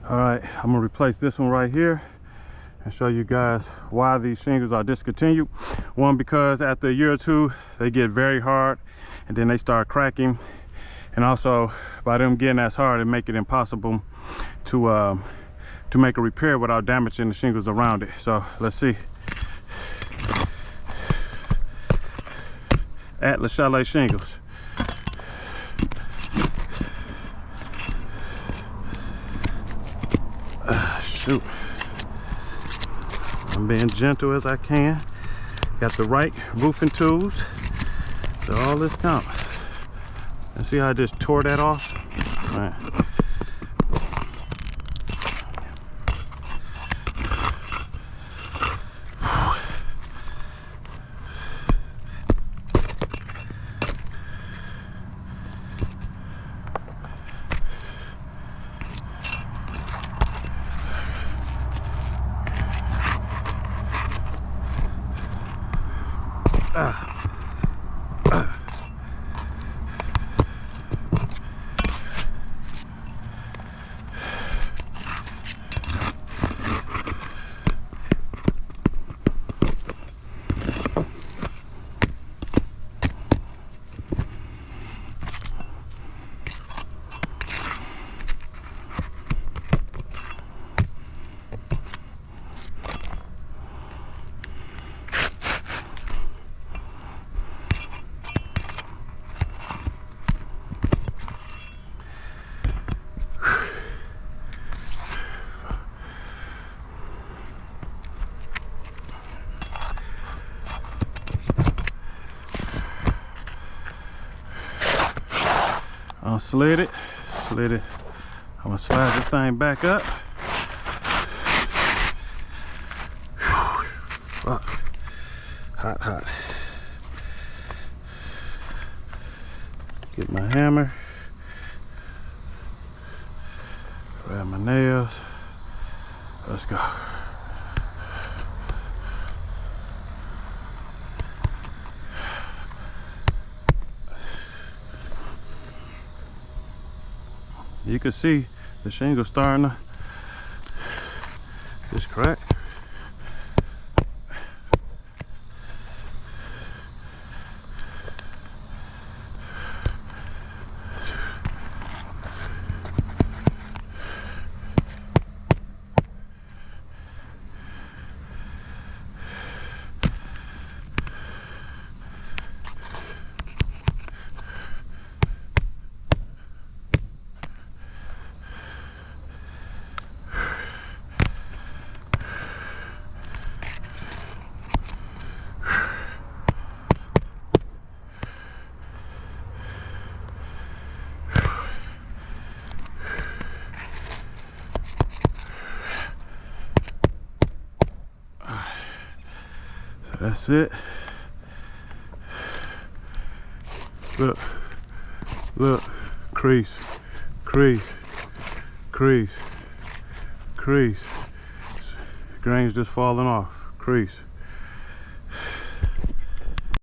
All right, I'm gonna replace this one right here and show you guys why these shingles are discontinued. One, because after a year or two they get very hard and then they start cracking, and also by them getting as hard, it make it impossible to make a repair without damaging the shingles around it. So let's see. Atlas Chalet shingles. Shoot, I'm being gentle as I can. Got the right roofing tools, so all this counts. And see how I just tore that off? Man. Slid it. I'm gonna slide this thing back up. Hot. Get my hammer. Grab my nails. Let's go. You can see the shingle starting to just crack. That's it. Look, crease. Grains just falling off, crease.